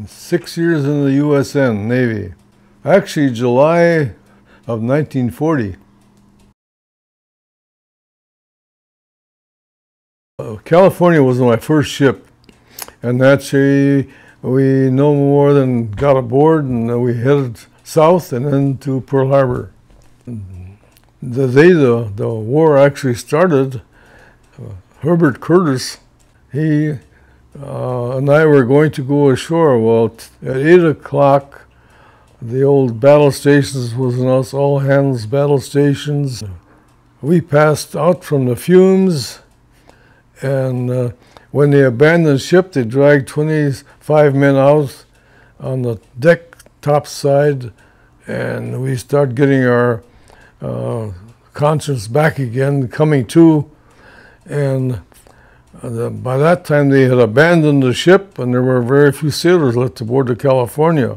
6 years in the USN Navy. Actually, July of 1940. California was my first ship, and actually we no more than got aboard and we headed south and then to Pearl Harbor. The day the war actually started, Herbert Curtis, he and I were going to go ashore. Well, at 8 o'clock, the old battle stations was announced, all hands battle stations. We passed out from the fumes, and when they abandoned ship, they dragged 25 men out on the deck top side, and we started getting our conscience back again, coming to, and by that time they had abandoned the ship, and there were very few sailors left aboard the California,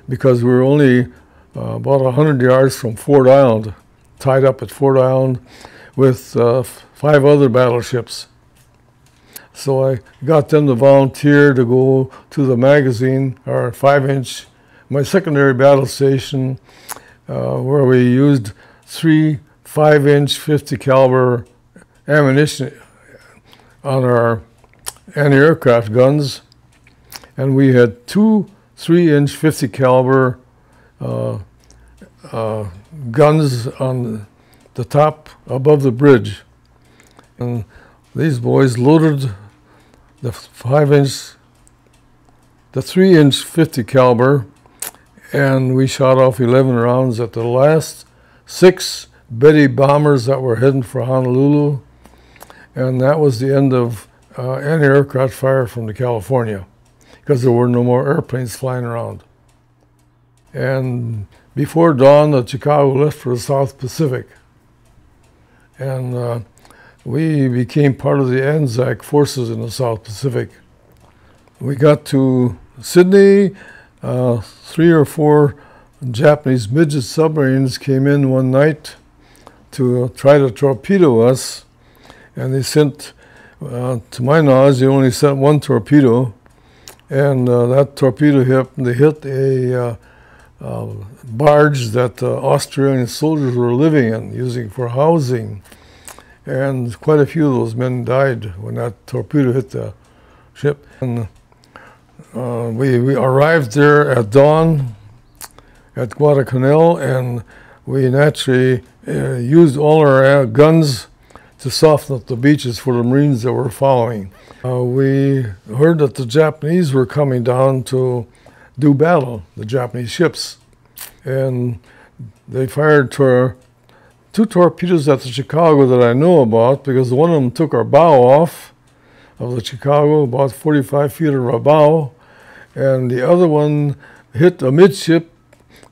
because we were only about 100 yards from Fort Island, tied up at Fort Island with 5 other battleships. So I got them to volunteer to go to the magazine, our 5-inch, my secondary battle station, where we used 3 5-inch 50 caliber ammunition on our anti-aircraft guns, and we had 2 3-inch 50 caliber guns on the top above the bridge. And these boys loaded the 5-inch, the 3-inch 50 caliber, and we shot off 11 rounds at the last 6 Betty bombers that were heading for Honolulu, and that was the end of anti-aircraft fire from the California, because there were no more airplanes flying around. And before dawn, the Chicago left for the South Pacific, and we became part of the Anzac forces in the South Pacific. We got to Sydney. 3 or 4 Japanese midget submarines came in one night to try to torpedo us, and they sent, to my knowledge, they only sent 1 torpedo, and that torpedo hit a barge that the Australian soldiers were living in, using for housing, and quite a few of those men died when that torpedo hit the ship. And we arrived there at dawn at Guadalcanal, and we naturally used all our guns to soften up the beaches for the Marines that were following. We heard that the Japanese were coming down to do battle, the Japanese ships, and they fired 2 torpedoes at the Chicago that I know about, because one of them took our bow off of the Chicago, about 45 feet of our bow, and the other one hit amidship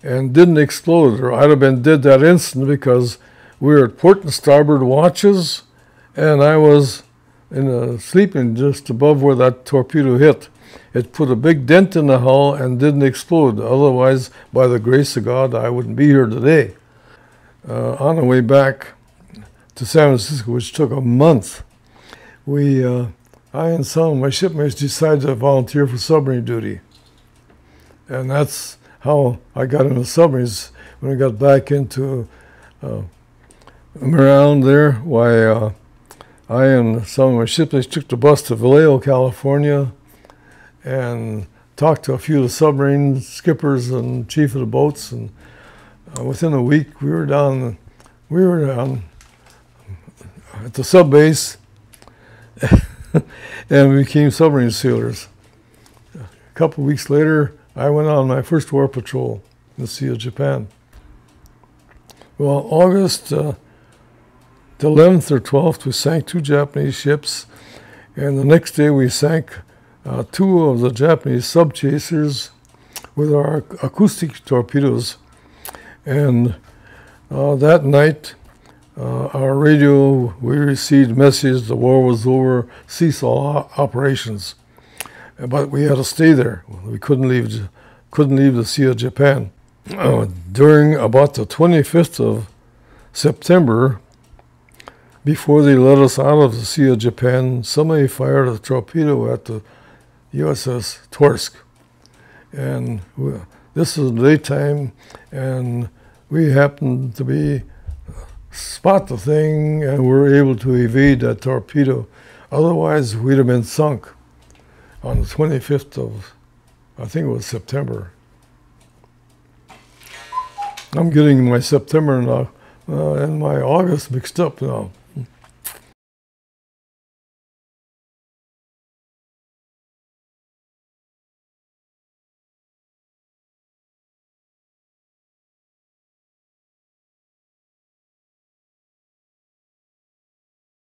and didn't explode, or I'd have been dead that instant, because we were at port and starboard watches, and I was sleeping just above where that torpedo hit. It put a big dent in the hull and didn't explode. Otherwise, by the grace of God, I wouldn't be here today. On the way back to San Francisco, which took a month, I and some of my shipmates decided to volunteer for submarine duty. And that's how I got into submarines. When I got back into around there, why I and some of my shipmates took the bus to Vallejo, California, and talked to a few of the submarine skippers and chief of the boats, and within a week we were down at the sub base and we became submarine sailors. A couple of weeks later, I went on my first war patrol in the Sea of Japan. Well, August the 11th or 12th, we sank 2 Japanese ships, and the next day we sank 2 of the Japanese sub-chasers with our acoustic torpedoes. And that night, our radio, we received message the war was over, cease all operations. But we had to stay there. We couldn't leave the Sea of Japan. During about the 25th of September, before they let us out of the Sea of Japan, somebody fired a torpedo at the USS Torsk. and this is daytime, and we happened to spot the thing, and were able to evade that torpedo. Otherwise, we'd have been sunk on the 25th of, I think it was September. I'm getting my September now and my August mixed up now.